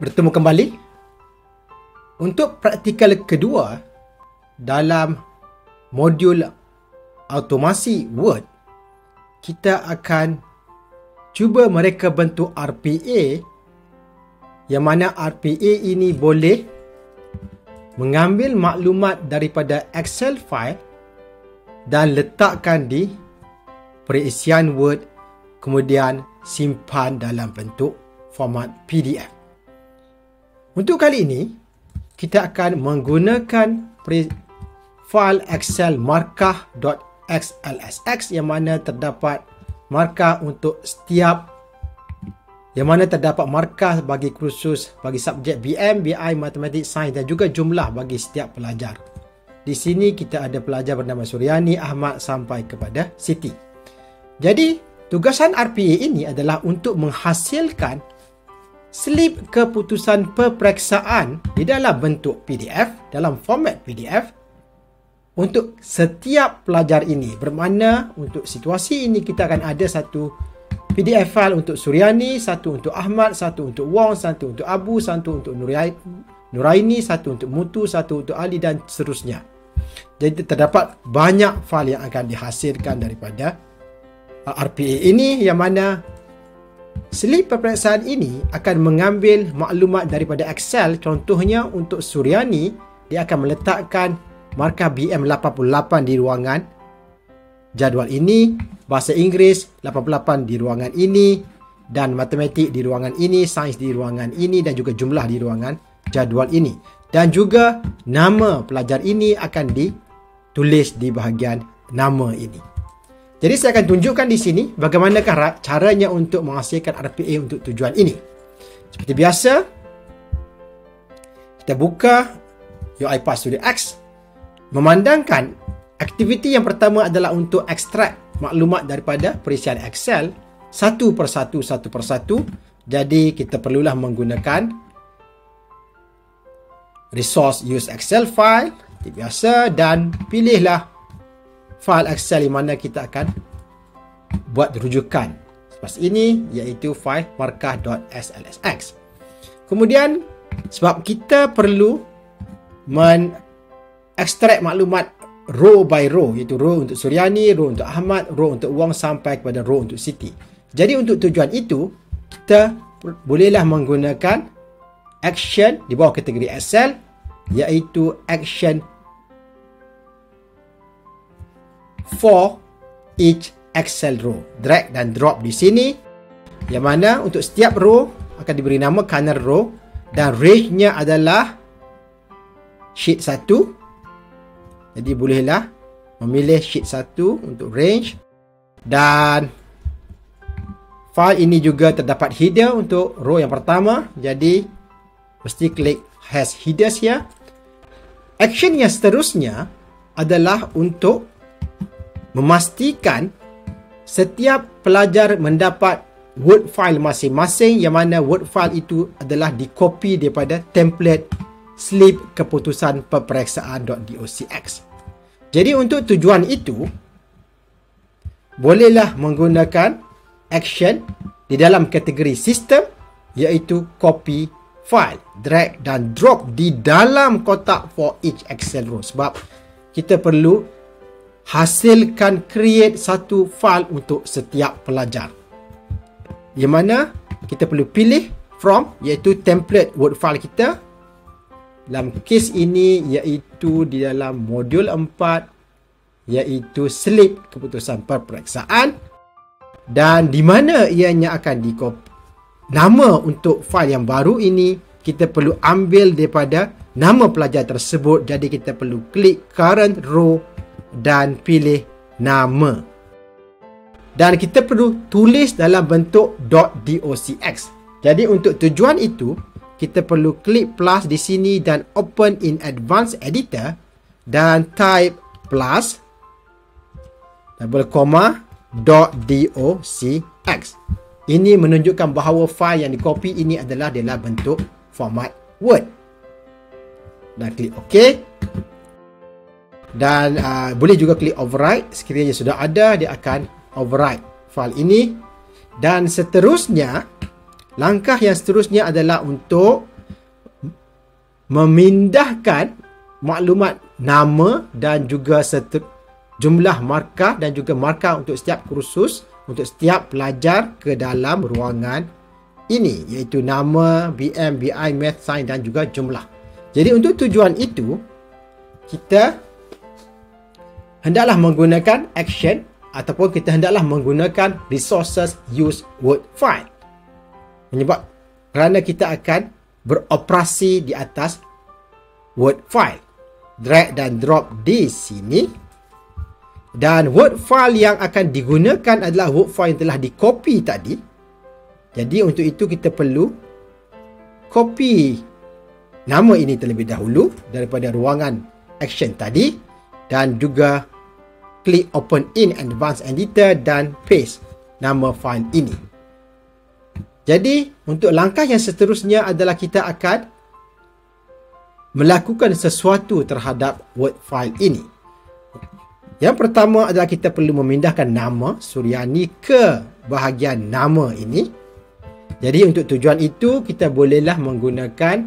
Bertemu kembali untuk praktikal kedua dalam modul automasi Word. Kita akan cuba mereka bentuk RPA, yang mana RPA ini boleh mengambil maklumat daripada Excel file dan letakkan di perisian Word, kemudian simpan dalam bentuk format PDF. Untuk kali ini, kita akan menggunakan file Excel markah.xlsx yang mana terdapat markah untuk setiap, yang mana terdapat markah bagi kursus bagi subjek BM, BI, Matematik, Sains dan juga jumlah bagi setiap pelajar. Di sini kita ada pelajar bernama Suryani, Ahmad sampai kepada Siti. Jadi, tugasan RPA ini adalah untuk menghasilkan slip keputusan peperiksaan di dalam bentuk PDF, dalam format PDF untuk setiap pelajar ini. Bermakna untuk situasi ini kita akan ada satu PDF file untuk Suryani, satu untuk Ahmad, satu untuk Wong, satu untuk Abu, satu untuk Nuraini, satu untuk Mutu, satu untuk Ali dan seterusnya. Jadi terdapat banyak file yang akan dihasilkan daripada RPA ini, yang mana slip peperiksaan ini akan mengambil maklumat daripada Excel. Contohnya untuk Suryani, dia akan meletakkan markah BM 88 di ruangan jadual ini, bahasa Inggeris 88 di ruangan ini, dan matematik di ruangan ini, sains di ruangan ini dan juga jumlah di ruangan jadual ini. Dan juga nama pelajar ini akan ditulis di bahagian nama ini. Jadi saya akan tunjukkan di sini bagaimanakah caranya untuk menghasilkan RPA untuk tujuan ini. Seperti biasa, kita buka UiPath Studio X. Memandangkan aktiviti yang pertama adalah untuk ekstrak maklumat daripada perisian Excel satu persatu. Jadi kita perlulah menggunakan resource use Excel file seperti biasa, dan pilihlah file Excel di mana kita akan buat rujukan selepas ini, iaitu file markah.xlsx. Kemudian sebab kita perlu ekstrak maklumat row by row, iaitu row untuk Suryani, row untuk Ahmad, row untuk Wong sampai kepada row untuk Siti. Jadi untuk tujuan itu, kita bolehlah menggunakan action di bawah kategori Excel, iaitu action for each Excel row. Drag dan drop di sini, yang mana untuk setiap row akan diberi nama corner row dan range-nya adalah sheet 1. Jadi bolehlah memilih sheet 1 untuk range, dan file ini juga terdapat header untuk row yang pertama. Jadi mesti klik has headers here. Action yang seterusnya adalah untuk memastikan setiap pelajar mendapat Word file masing-masing, yang mana Word file itu adalah dikopi daripada template slip keputusan peperiksaan.docx. Jadi untuk tujuan itu, bolehlah menggunakan action di dalam kategori sistem, iaitu copy file, drag dan drop di dalam kotak for each Excel row. Sebab kita perlu hasilkan create satu file untuk setiap pelajar, yang mana kita perlu pilih from, iaitu template Word file kita. Dalam kes ini iaitu di dalam modul 4, iaitu slip keputusan peperiksaan, dan di mana ianya akan dikopi. Nama untuk file yang baru ini kita perlu ambil daripada nama pelajar tersebut. Jadi kita perlu klik current row dan pilih nama, dan kita perlu tulis dalam bentuk .docx. Jadi untuk tujuan itu, kita perlu klik plus di sini dan open in advanced editor dan type plus double comma .docx. Ini menunjukkan bahawa file yang dikopi ini adalah dalam bentuk format Word. Dan klik OK. Dan boleh juga klik override. Sekiranya sudah ada, dia akan override file ini. Dan seterusnya, langkah yang seterusnya adalah untuk memindahkan maklumat nama dan juga jumlah markah dan juga markah untuk setiap kursus, untuk setiap pelajar ke dalam ruangan ini, iaitu nama, BM, BI, Math, Sains dan juga jumlah. Jadi untuk tujuan itu, kita hendaklah menggunakan action ataupun kita hendaklah menggunakan resources use word file. Kerana kita akan beroperasi di atas word file. Drag dan drop di sini. Dan word file yang akan digunakan adalah word file yang telah di-copy tadi. Jadi untuk itu kita perlu copy nama ini terlebih dahulu daripada ruangan action tadi dan juga klik open in advanced editor dan paste nama file ini. Jadi untuk langkah yang seterusnya adalah kita akan melakukan sesuatu terhadap word file ini. Yang pertama adalah kita perlu memindahkan nama Suryani ke bahagian nama ini. Jadi untuk tujuan itu kita bolehlah menggunakan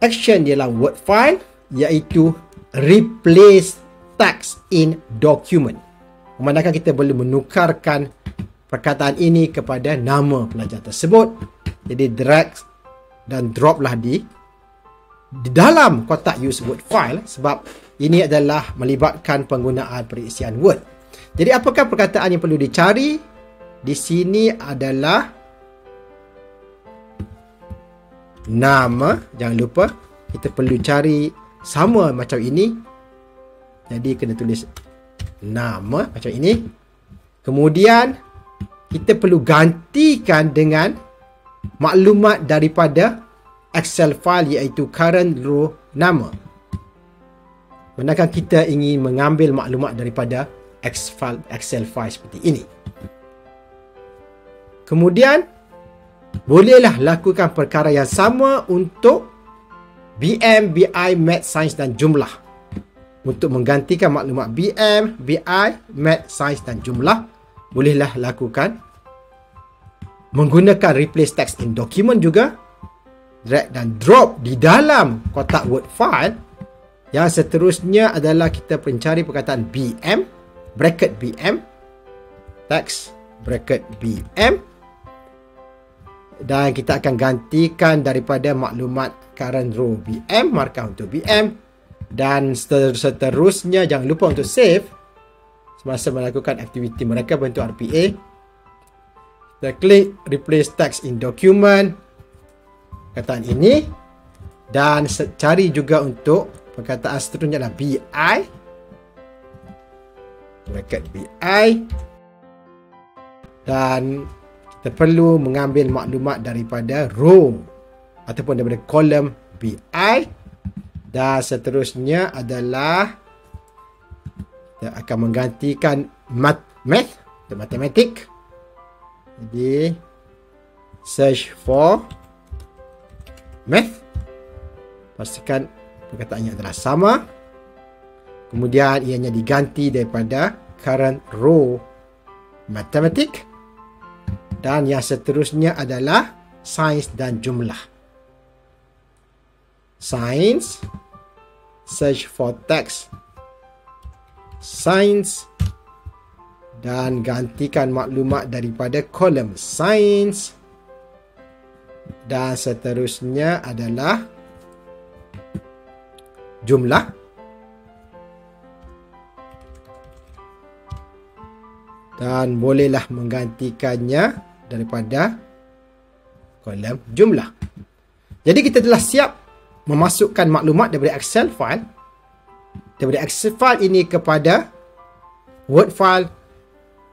action dalam word file, iaitu replace text in document. Memandangkan kita boleh menukarkan perkataan ini kepada nama pelajar tersebut. Jadi drag dan drop lah di dalam kotak use word file, sebab ini adalah melibatkan penggunaan perisian word. Jadi apakah perkataan yang perlu dicari? Di sini adalah nama. Jangan lupa kita perlu cari sama macam ini. Jadi kena tulis nama macam ini. Kemudian kita perlu gantikan dengan maklumat daripada Excel file, iaitu current row nama. Manakala kita ingin mengambil maklumat daripada Excel file seperti ini. Kemudian bolehlah lakukan perkara yang sama untuk BM, BI, Math, Sains dan jumlah. Untuk menggantikan maklumat BM, BI, Math, Sains dan jumlah, bolehlah lakukan menggunakan replace text in document juga. Drag dan drop di dalam kotak word file. Yang seterusnya adalah kita mencari perkataan BM, bracket BM, text, bracket BM. Dan kita akan gantikan daripada maklumat current row BM, markah untuk BM. Dan seterusnya jangan lupa untuk save semasa melakukan aktiviti mereka bentuk RPA. Kita klik replace text in document, perkataan ini. Dan cari juga untuk perkataan seterusnya adalah BI, bracket BI. Dan kita perlu mengambil maklumat daripada row ataupun daripada kolom BI. Dan seterusnya adalah kita akan menggantikan math untuk matematik. Jadi search for math, pastikan perkataannya adalah sama. Kemudian ianya diganti daripada current row matematik. Dan yang seterusnya adalah sains dan jumlah. Sains, search for text sains, dan gantikan maklumat daripada kolom sains. Dan seterusnya adalah jumlah. Dan bolehlah menggantikannya daripada kolom jumlah. Jadi kita telah siap memasukkan maklumat daripada Excel file, daripada Excel file ini kepada Word file,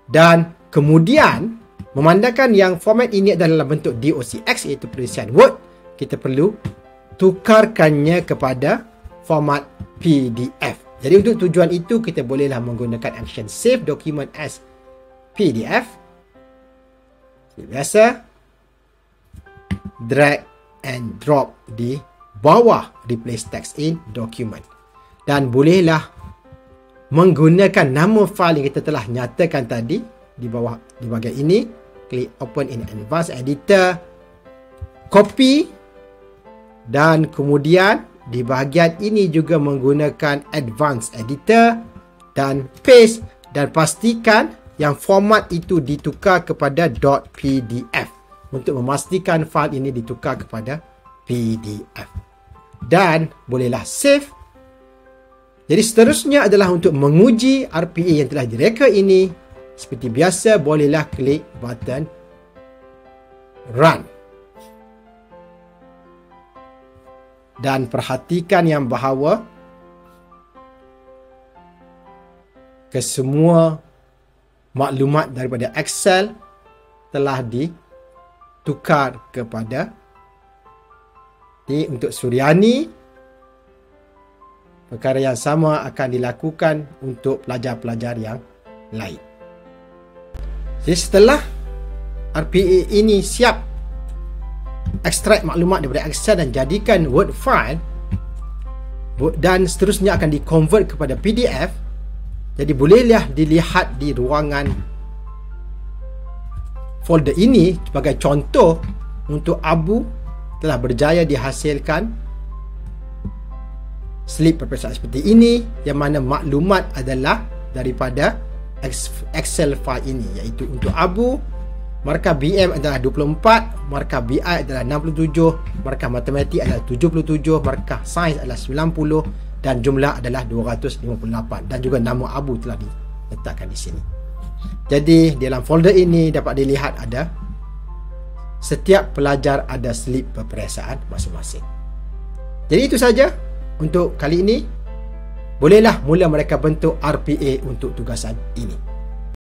dan kemudian memandangkan yang format ini adalah dalam bentuk DOCX, iaitu perisian Word, kita perlu tukarkannya kepada format PDF. Jadi untuk tujuan itu kita bolehlah menggunakan action save document as PDF. Biasa drag and drop di bawah replace text in document. Dan bolehlah menggunakan nama file yang kita telah nyatakan tadi di bawah, di bahagian ini. Klik open in advanced editor, copy Dan kemudian di bahagian ini juga menggunakan Advanced Editor dan paste, dan pastikan yang format itu ditukar kepada .pdf untuk memastikan fail ini ditukar kepada PDF. Dan bolehlah save. Jadi seterusnya adalah untuk menguji RPA yang telah direka ini. Seperti biasa, bolehlah klik button Run. Dan perhatikan yang bahawa kesemua maklumat daripada Excel telah ditukar kepada untuk Suryani. Perkara yang sama akan dilakukan untuk pelajar-pelajar yang lain. Jadi setelah RPA ini siap ekstrak maklumat daripada Excel dan jadikan Word file, dan seterusnya akan di-convert kepada PDF. Jadi bolehlah dilihat di ruangan folder ini sebagai contoh untuk Abu telah berjaya dihasilkan slip peperiksaan seperti ini, yang mana maklumat adalah daripada Excel file ini, iaitu untuk Abu markah BM adalah 24, markah BI adalah 67, markah matematik adalah 77, markah sains adalah 90, dan jumlah adalah 258, dan juga nama Abu telah diletakkan di sini. Jadi dalam folder ini dapat dilihat ada setiap pelajar ada slip peperiksaan masing-masing. Jadi itu saja untuk kali ini. Bolehlah mula mereka bentuk RPA untuk tugasan ini.